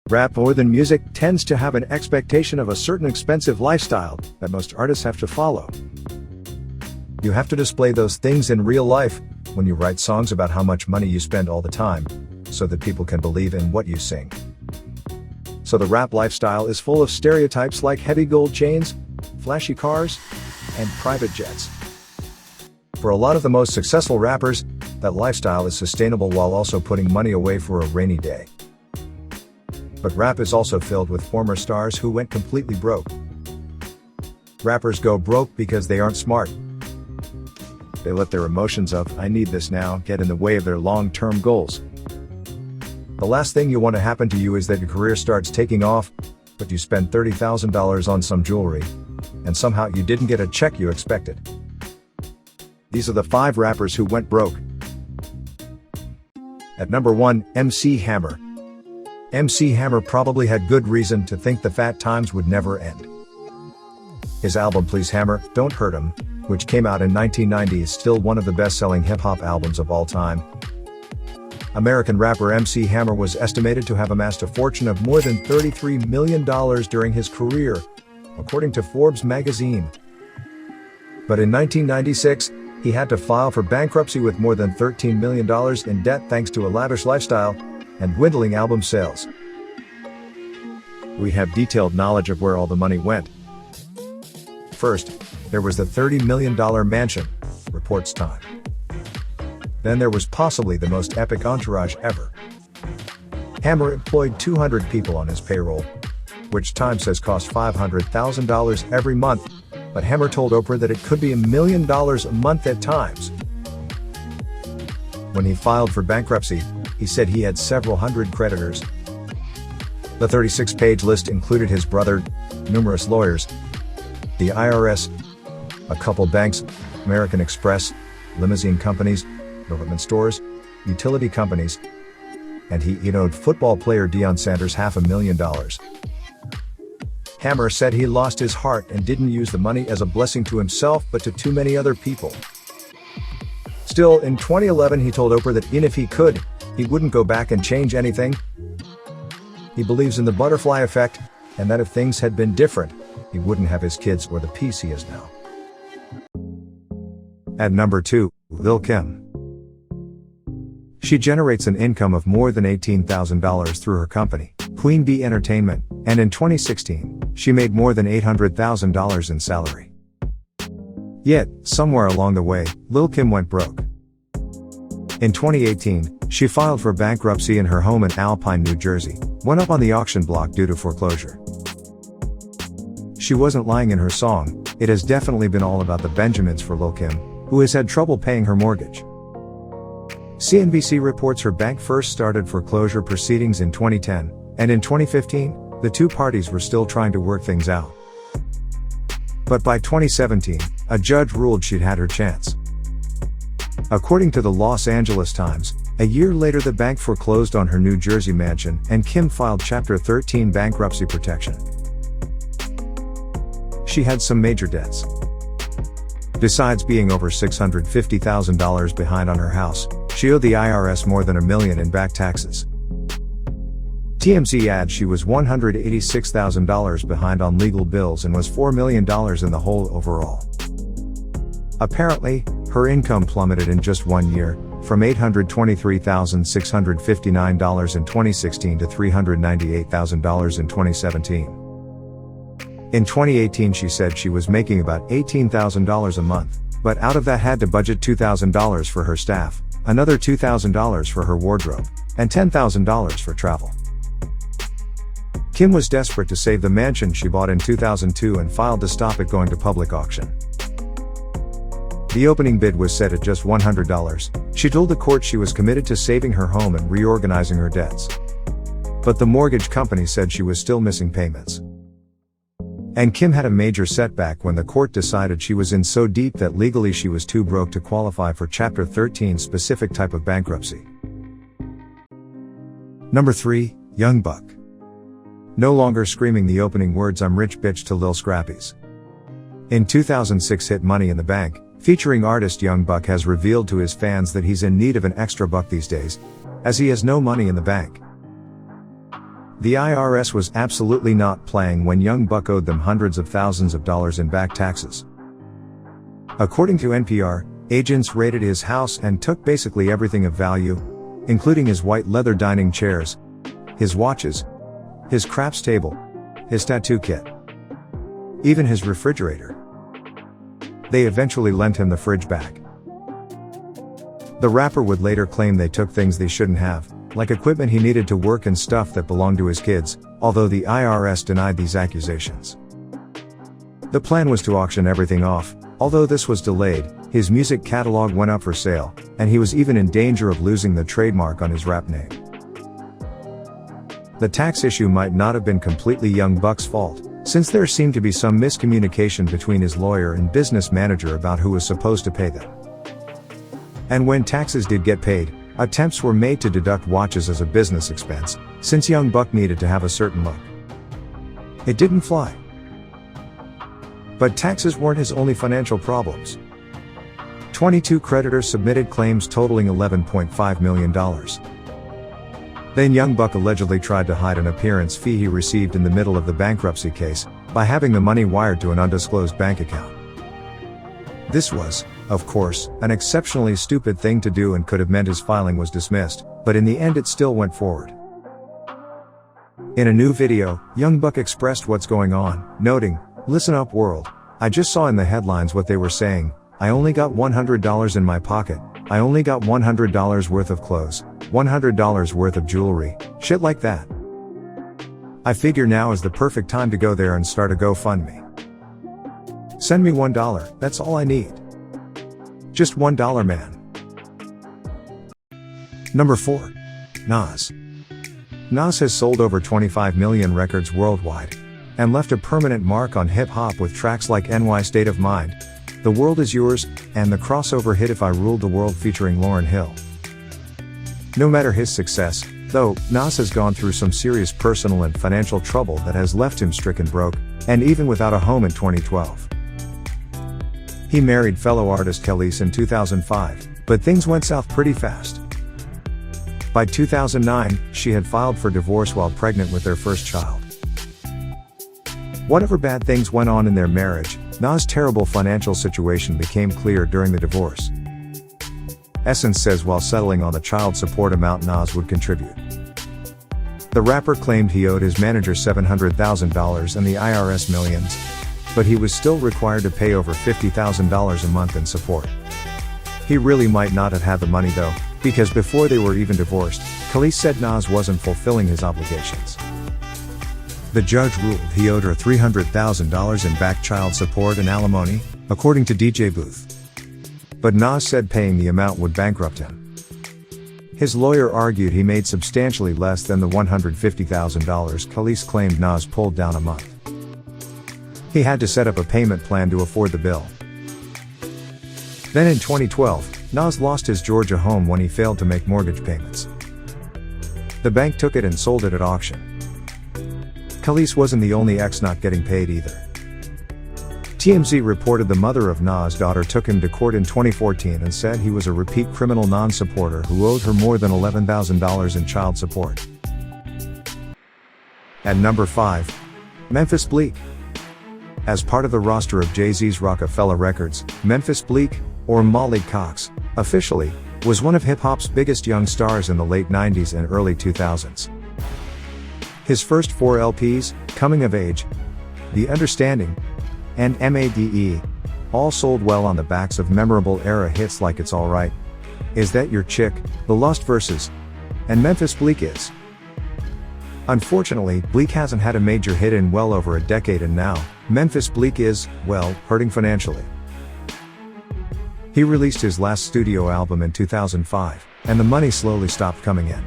Rap, more than music, tends to have an expectation of a certain expensive lifestyle that most artists have to follow. You have to display those things in real life when you write songs about how much money you spend all the time, so that people can believe in what you sing. So the rap lifestyle is full of stereotypes like heavy gold chains, flashy cars, and private jets. For a lot of the most successful rappers, that lifestyle is sustainable while also putting money away for a rainy day. But rap is also filled with former stars who went completely broke. Rappers go broke because they aren't smart. They let their emotions of, "I need this now," get in the way of their long-term goals. The last thing you want to happen to you is that your career starts taking off, but you spend $30,000 on some jewelry, and somehow you didn't get a check you expected. These are the 5 rappers who went broke. At number 1, MC Hammer. MC Hammer probably had good reason to think the fat times would never end. His album Please Hammer, Don't Hurt 'Em, which came out in 1990, is still one of the best-selling hip-hop albums of all time. American rapper MC Hammer was estimated to have amassed a fortune of more than $33 million during his career, according to Forbes magazine. But in 1996, he had to file for bankruptcy with more than $13 million in debt thanks to a lavish lifestyle and dwindling album sales. We have detailed knowledge of where all the money went. First, there was the $30 million mansion, reports Time. Then there was possibly the most epic entourage ever. Hammer employed 200 people on his payroll, which Time says cost $500,000 every month, but Hammer told Oprah that it could be $1 million a month at times. When he filed for bankruptcy, he said he had several hundred creditors. The 36-page list included his brother, numerous lawyers, the IRS, a couple banks, American Express, limousine companies, government stores, utility companies, and he owed football player Deion Sanders $500,000. Hammer said he lost his heart and didn't use the money as a blessing to himself but to too many other people. Still, in 2011 he told Oprah that even if he could, he wouldn't go back and change anything. He believes in the butterfly effect, and that if things had been different, he wouldn't have his kids or the peace he is now. At number 2, Lil Kim. She generates an income of more than $18,000 through her company, Queen Bee Entertainment, and in 2016, she made more than $800,000 in salary. Yet, somewhere along the way, Lil Kim went broke. In 2018, she filed for bankruptcy in her home in Alpine, New Jersey, went up on the auction block due to foreclosure. She wasn't lying in her song, it has definitely been all about the Benjamins for Lil Kim, who has had trouble paying her mortgage. CNBC reports her bank first started foreclosure proceedings in 2010, and in 2015, the two parties were still trying to work things out. But by 2017, a judge ruled she'd had her chance. According to the Los Angeles Times, a year later the bank foreclosed on her New Jersey mansion and Kim filed Chapter 13 bankruptcy protection. She had some major debts. Besides being over $650,000 behind on her house, she owed the IRS more than $1 million in back taxes. TMZ adds she was $186,000 behind on legal bills and was $4 million in the hole overall. Apparently, her income plummeted in just 1 year, from $823,659 in 2016 to $398,000 in 2017. In 2018 she said she was making about $18,000 a month, but out of that had to budget $2,000 for her staff, another $2,000 for her wardrobe, and $10,000 for travel. Kim was desperate to save the mansion she bought in 2002 and filed to stop it going to public auction. The opening bid was set at just $100. She told the court she was committed to saving her home and reorganizing her debts. But the mortgage company said she was still missing payments. And Kim had a major setback when the court decided she was in so deep that legally she was too broke to qualify for Chapter 13 specific type of bankruptcy. Number 3, Young Buck. No longer screaming the opening words "I'm rich bitch" to Lil Scrappies. In 2006 hit Money in the Bank, featuring artist Young Buck has revealed to his fans that he's in need of an extra buck these days, as he has no money in the bank. The IRS was absolutely not playing when young Buck owed them hundreds of thousands of dollars in back taxes. According to NPR, agents raided his house and took basically everything of value, including his white leather dining chairs, his watches, his craps table, his tattoo kit, even his refrigerator. They eventually lent him the fridge back. The rapper would later claim they took things they shouldn't have, like equipment he needed to work and stuff that belonged to his kids, although the IRS denied these accusations. The plan was to auction everything off. Although this was delayed, his music catalog went up for sale, and he was even in danger of losing the trademark on his rap name. The tax issue might not have been completely young Buck's fault, since there seemed to be some miscommunication between his lawyer and business manager about who was supposed to pay them. And when taxes did get paid, attempts were made to deduct watches as a business expense, since young Buck needed to have a certain look. It didn't fly. But taxes weren't his only financial problems. 22 creditors submitted claims totaling $11.5 million. Then young Buck allegedly tried to hide an appearance fee he received in the middle of the bankruptcy case, by having the money wired to an undisclosed bank account. This was, of course, an exceptionally stupid thing to do and could have meant his filing was dismissed, but in the end it still went forward. In a new video, young Buck expressed what's going on, noting, "Listen up world, I just saw in the headlines what they were saying, I only got $100 in my pocket, I only got $100 worth of clothes, $100 worth of jewelry, shit like that. I figure now is the perfect time to go there and start a GoFundMe. Send me $1, that's all I need. Just $1, man." Number 4. Nas. Nas has sold over 25 million records worldwide, and left a permanent mark on hip-hop with tracks like NY State of Mind, The World Is Yours, and the crossover hit If I Ruled the World featuring Lauryn Hill. No matter his success, though, Nas has gone through some serious personal and financial trouble that has left him stricken broke, and even without a home in 2012. He married fellow artist Kelis in 2005, but things went south pretty fast. By 2009, she had filed for divorce while pregnant with their first child. Whatever bad things went on in their marriage, Nas' terrible financial situation became clear during the divorce. Essence says while settling on the child support amount Nas would contribute. The rapper claimed he owed his manager $700,000 and the IRS millions, but he was still required to pay over $50,000 a month in support. He really might not have had the money though, because before they were even divorced, Kelis said Nas wasn't fulfilling his obligations. The judge ruled he owed her $300,000 in back child support and alimony, according to DJ Booth. But Nas said paying the amount would bankrupt him. His lawyer argued he made substantially less than the $150,000 Kelis claimed Nas pulled down a month. He had to set up a payment plan to afford the bill. Then in 2012, Nas lost his Georgia home when he failed to make mortgage payments. The bank took it and sold it at auction. Kelis wasn't the only ex not getting paid either. TMZ reported the mother of Nas' daughter took him to court in 2014 and said he was a repeat criminal non-supporter who owed her more than $11,000 in child support. At number 5. Memphis Bleek. As part of the roster of Jay-Z's Rockefeller Records, Memphis Bleek, or Malik Cox, officially, was one of hip-hop's biggest young stars in the late 90s and early 2000s. His first 4 LPs, Coming of Age, The Understanding, and MADE, all sold well on the backs of memorable era hits like It's Alright, Is That Your Chick, The Lust Verses, and Memphis Bleek Is. Unfortunately, Bleek hasn't had a major hit in well over a decade, and now, Memphis Bleek is, well, hurting financially. He released his last studio album in 2005, and the money slowly stopped coming in.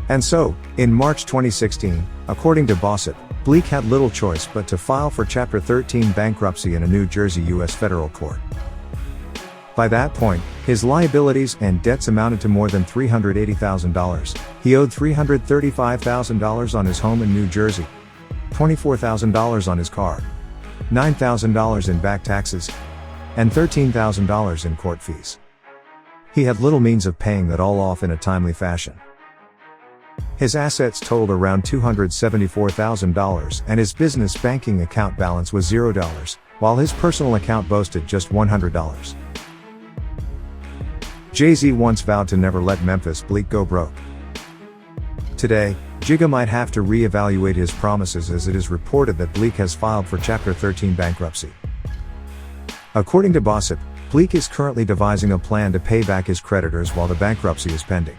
And so, in March 2016, according to Bossip, Bleek had little choice but to file for Chapter 13 bankruptcy in a New Jersey U.S. federal court. By that point, his liabilities and debts amounted to more than $380,000. He owed $335,000 on his home in New Jersey, $24,000 on his car, $9,000 in back taxes, and $13,000 in court fees. He had little means of paying that all off in a timely fashion. His assets totaled around $274,000 and his business banking account balance was $0, while his personal account boasted just $100. Jay-Z once vowed to never let Memphis Bleek go broke. Today, Jigga might have to re-evaluate his promises as it is reported that Bleek has filed for Chapter 13 bankruptcy. According to Bossip, Bleek is currently devising a plan to pay back his creditors while the bankruptcy is pending.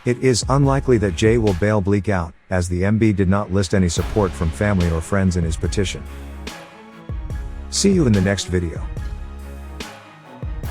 It is unlikely that Jay will bail Bleek out, as the MB did not list any support from family or friends in his petition. See you in the next video.